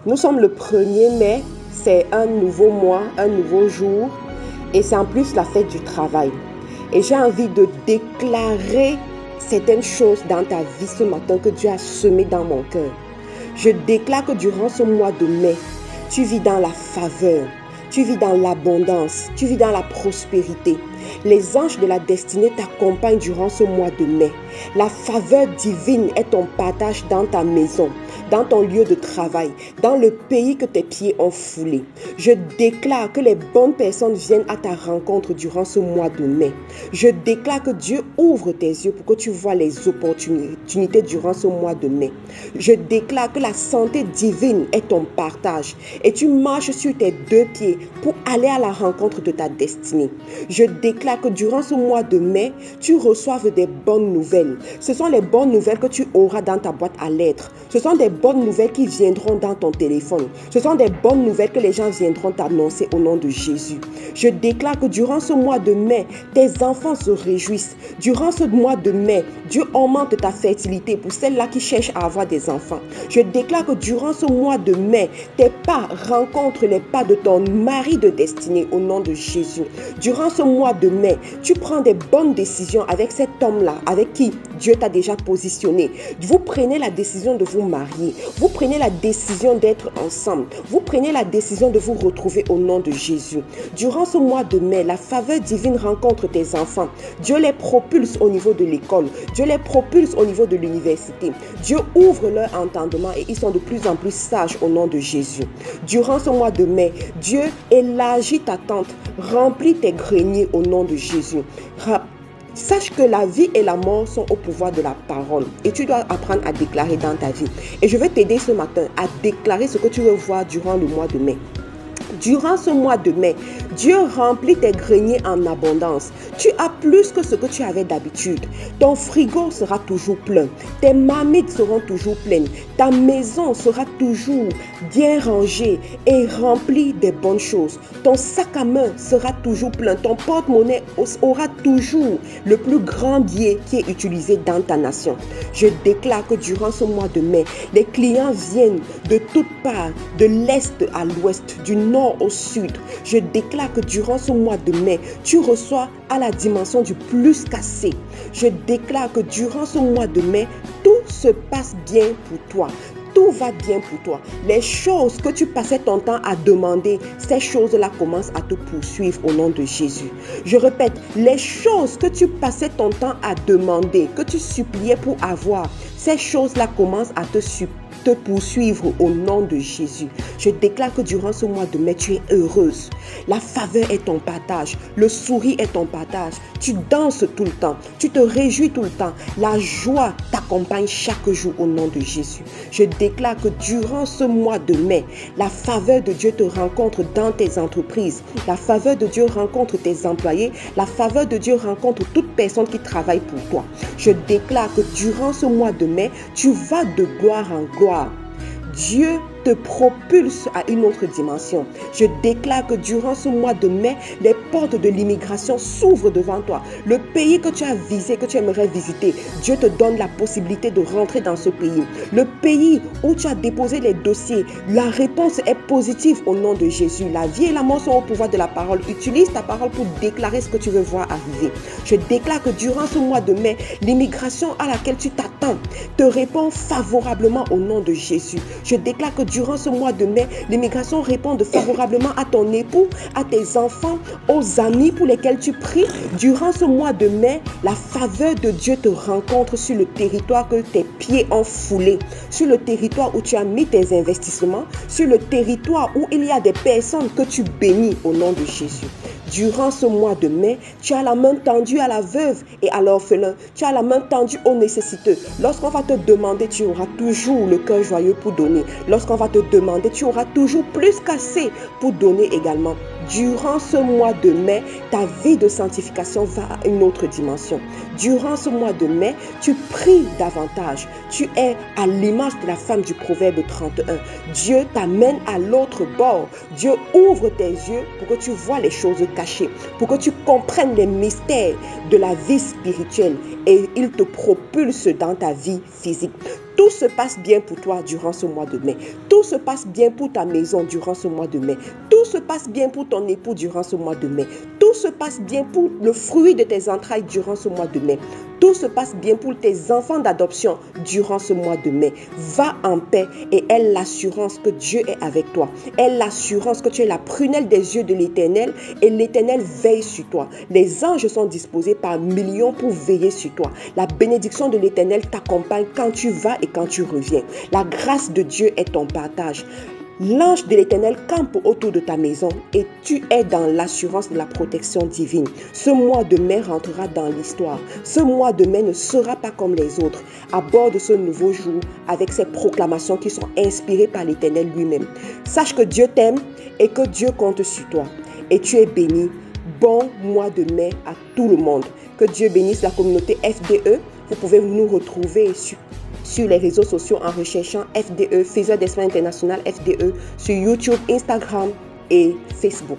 Nous sommes le 1er mai, c'est un nouveau mois, un nouveau jour et c'est en plus la fête du travail. Et j'ai envie de déclarer certaines choses dans ta vie ce matin que Dieu a semé dans mon cœur. Je déclare que durant ce mois de mai, tu vis dans la faveur, tu vis dans l'abondance, tu vis dans la prospérité. Les anges de la destinée t'accompagnent durant ce mois de mai. La faveur divine est ton partage dans ta maison, dans ton lieu de travail, dans le pays que tes pieds ont foulé. Je déclare que les bonnes personnes viennent à ta rencontre durant ce mois de mai. Je déclare que Dieu ouvre tes yeux pour que tu vois les opportunités durant ce mois de mai. Je déclare que la santé divine est ton partage et tu marches sur tes deux pieds pour aller à la rencontre de ta destinée. Je déclare que durant ce mois de mai, tu reçoives des bonnes nouvelles. Ce sont les bonnes nouvelles que tu auras dans ta boîte à lettres. Ce sont des bonnes nouvelles qui viendront dans ton téléphone. Ce sont des bonnes nouvelles que les gens viendront t'annoncer au nom de Jésus. Je déclare que durant ce mois de mai, tes enfants se réjouissent. Durant ce mois de mai, Dieu augmente ta fertilité pour celles-là qui cherchent à avoir des enfants. Je déclare que durant ce mois de mai, tes pas rencontrent les pas de ton mari de destinée au nom de Jésus. Durant ce mois de mai, tu prends des bonnes décisions avec cet homme-là, avec qui Dieu t'a déjà positionné. Vous prenez la décision de vous marier. Vous prenez la décision d'être ensemble. Vous prenez la décision de vous retrouver au nom de Jésus. Durant ce mois de mai, la faveur divine rencontre tes enfants. Dieu les propulse au niveau de l'école. Dieu les propulse au niveau de l'université. Dieu ouvre leur entendement et ils sont de plus en plus sages au nom de Jésus. Durant ce mois de mai, Dieu élargit ta tente, remplit tes greniers au nom de Jésus. Sache que la vie et la mort sont au pouvoir de la parole et tu dois apprendre à déclarer dans ta vie. Et je vais t'aider ce matin à déclarer ce que tu veux voir durant le mois de mai. Durant ce mois de mai, Dieu remplit tes greniers en abondance. Tu as plus que ce que tu avais d'habitude. Ton frigo sera toujours plein. Tes marmites seront toujours pleines. Ta maison sera toujours bien rangée et remplie des bonnes choses. Ton sac à main sera toujours plein. Ton porte-monnaie aura toujours le plus grand billet qui est utilisé dans ta nation. Je déclare que durant ce mois de mai, les clients viennent de toutes parts, de l'est à l'ouest, du nord au sud. Je déclare que durant ce mois de mai, tu reçois à la dimension du plus qu'assez. Je déclare que durant ce mois de mai, tout se passe bien pour toi. Tout va bien pour toi. Les choses que tu passais ton temps à demander, ces choses-là commencent à te poursuivre au nom de Jésus. Je répète, les choses que tu passais ton temps à demander, que tu suppliais pour avoir, ces choses-là commencent à te poursuivre au nom de Jésus. Je déclare que durant ce mois de mai, tu es heureuse. La faveur est ton partage. Le sourire est ton partage. Tu danses tout le temps. Tu te réjouis tout le temps. La joie t'accompagne chaque jour au nom de Jésus. Je déclare que durant ce mois de mai, la faveur de Dieu te rencontre dans tes entreprises. La faveur de Dieu rencontre tes employés. La faveur de Dieu rencontre toute personne qui travaille pour toi. Je déclare que durant ce mois de mai, tu vas de gloire en gloire. Dieu te propulse à une autre dimension. Je déclare que durant ce mois de mai, les portes de l'immigration s'ouvrent devant toi. Le pays que tu as visé, que tu aimerais visiter, Dieu te donne la possibilité de rentrer dans ce pays. Le pays où tu as déposé les dossiers, la réponse est positive au nom de Jésus. La vie et la mort sont au pouvoir de la parole. Utilise ta parole pour déclarer ce que tu veux voir arriver. Je déclare que durant ce mois de mai, l'immigration à laquelle tu t'attends te répond favorablement au nom de Jésus. Je déclare que durant ce mois de mai, l'immigration répond favorablement à ton époux, à tes enfants, aux amis pour lesquels tu pries. Durant ce mois de mai, la faveur de Dieu te rencontre sur le territoire que tes pieds ont foulé, sur le territoire où tu as mis tes investissements, sur le territoire où il y a des personnes que tu bénis au nom de Jésus. Durant ce mois de mai, tu as la main tendue à la veuve et à l'orphelin. Tu as la main tendue aux nécessiteux. Lorsqu'on va te demander, tu auras toujours le cœur joyeux pour donner. Lorsqu'on va te demander, tu auras toujours plus qu'assez pour donner également. Durant ce mois de mai, ta vie de sanctification va à une autre dimension. Durant ce mois de mai, tu pries davantage. Tu es à l'image de la femme du Proverbe 31. Dieu t'amène à l'autre bord. Dieu ouvre tes yeux pour que tu vois les choses cachées, pour que tu comprennes les mystères de la vie spirituelle et il te propulse dans ta vie physique. Tout se passe bien pour toi durant ce mois de mai. Tout se passe bien pour ta maison durant ce mois de mai. Tout se passe bien pour ton époux durant ce mois de mai. Tout se passe bien pour le fruit de tes entrailles durant ce mois de mai. Tout se passe bien pour tes enfants d'adoption durant ce mois de mai. Va en paix et aie l'assurance que Dieu est avec toi. Aie l'assurance que tu es la prunelle des yeux de l'Éternel et l'Éternel veille sur toi. Les anges sont disposés par millions pour veiller sur toi. La bénédiction de l'Éternel t'accompagne quand tu vas et quand tu reviens. La grâce de Dieu est ton partage. L'ange de l'Éternel campe autour de ta maison et tu es dans l'assurance de la protection divine. Ce mois de mai rentrera dans l'histoire. Ce mois de mai ne sera pas comme les autres. Aborde ce nouveau jour avec ces proclamations qui sont inspirées par l'Éternel lui-même. Sache que Dieu t'aime et que Dieu compte sur toi. Et tu es béni. Bon mois de mai à tout le monde. Que Dieu bénisse la communauté FDE. Vous pouvez nous retrouver sur les réseaux sociaux en recherchant FDE, Faiseur d'Espoir International FDE, sur YouTube, Instagram et Facebook.